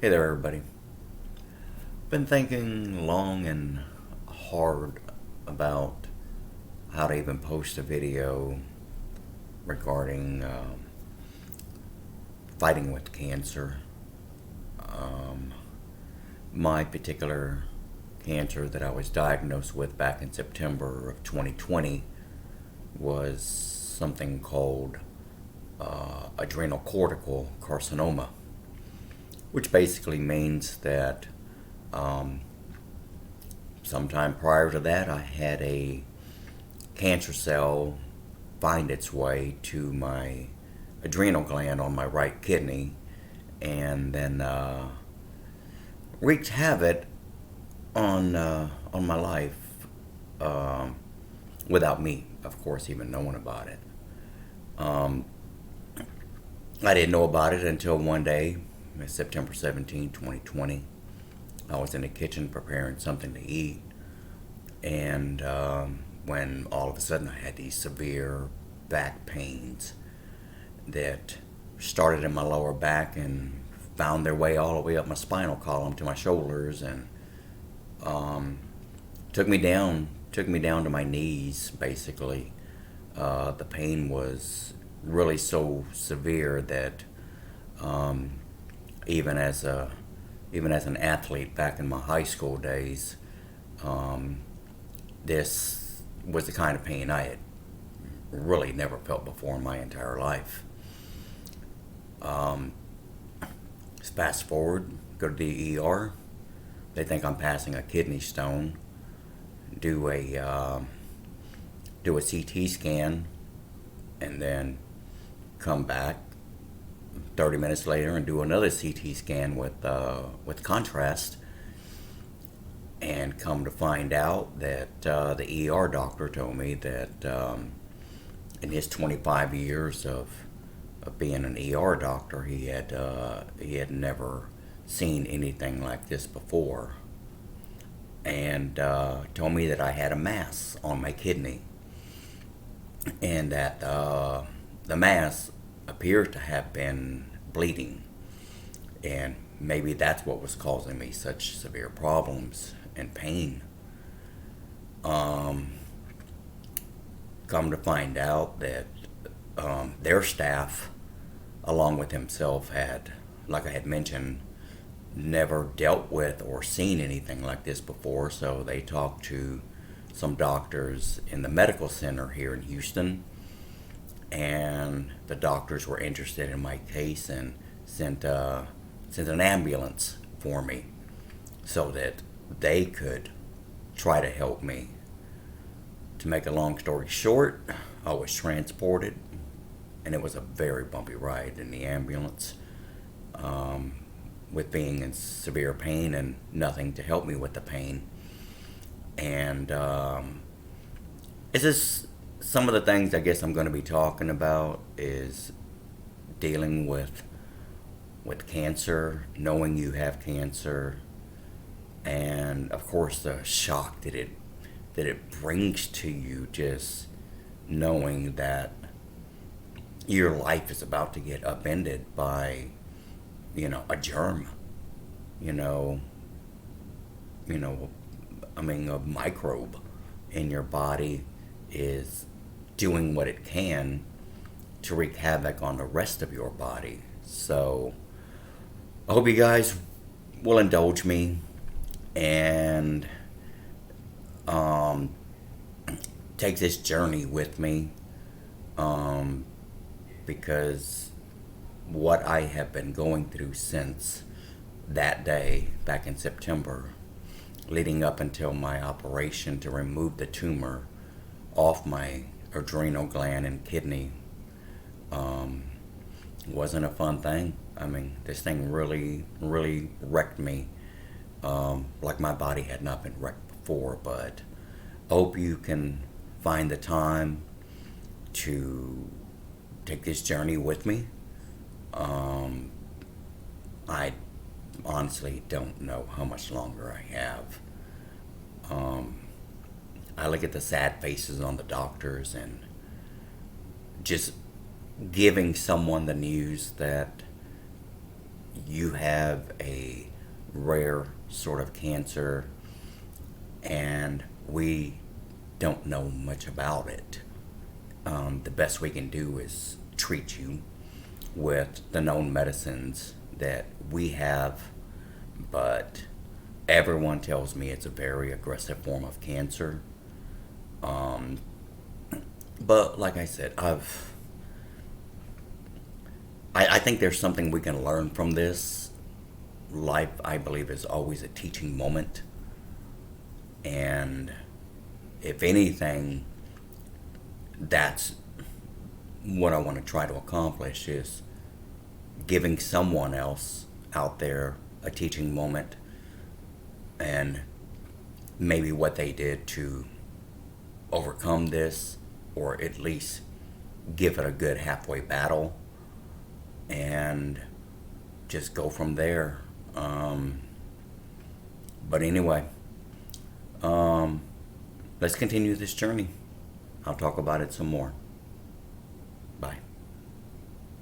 Hey there, everybody. Been thinking long and hard about how to even post a video regarding fighting with cancer. Um, my particular cancer that I was diagnosed with back in September of 2020 was something called Adrenalcortical Carcinoma, which basically means that sometime prior to that, I had a cancer cell find its way to my adrenal gland on my right kidney, and then wreaked havoc on my life, um, without me, of course, even knowing about it. Um, I didn't know about it until one day, September 17, 2020. I was in the kitchen preparing something to eat, and when all of a sudden I had these severe back pains that started in my lower back and found their way all the way up my spinal column to my shoulders, and um, took me down to my knees. Basically, the pain was really so severe that um, even as a even as an athlete back in my high school days, um, this was the kind of pain I had really never felt before in my entire life. Um, Fast forward, go to the ER. They think I'm passing a kidney stone. Do a do a CT scan, and then come back 30 minutes later and do another CT scan with contrast, and come to find out that the ER doctor told me that in his 25 years of being an ER doctor, he had never seen anything like this before, and told me that I had a mass on my kidney, and that the mass appears to have been bleeding, and maybe that's what was causing me such severe problems and pain. Um, Come to find out that their staff, along with himself, had, like I had mentioned, never dealt with or seen anything like this before. So they talked to some doctors in the medical center here in Houston, and the doctors were interested in my case and sent an ambulance for me so that they could try to help me. To make a long story short, I was transported, and it was a very bumpy ride in the ambulance, with being in severe pain and nothing to help me with the pain. And it's just some of the things I guess I'm going to be talking about is dealing with cancer, knowing you have cancer, and of course the shock that it brings to you, just knowing that your life is about to get upended by a germ, you know a microbe in your body is doing what it can to wreak havoc on the rest of your body. So I hope you guys will indulge me and take this journey with me, because what I have been going through since that day back in September, leading up until my operation to remove the tumor off my adrenal gland and kidney, wasn't a fun thing. I mean, this thing really, really wrecked me, like my body had not been wrecked before. But I hope you can find the time to take this journey with me. I honestly don't know how much longer I have. I look at the sad faces on the doctors, and just giving someone the news that you have a rare sort of cancer and we don't know much about it. The best we can do is treat you with the known medicines that we have, but everyone tells me it's a very aggressive form of cancer. Um, but like I said, I think there's something we can learn from this. Life, I believe, is always a teaching moment, and if anything, that's what I want to try to accomplish is giving someone else out there a teaching moment and maybe what they did to overcome this, or at least give it a good halfway battle and just go from there. But anyway, let's continue this journey. I'll talk about it some more.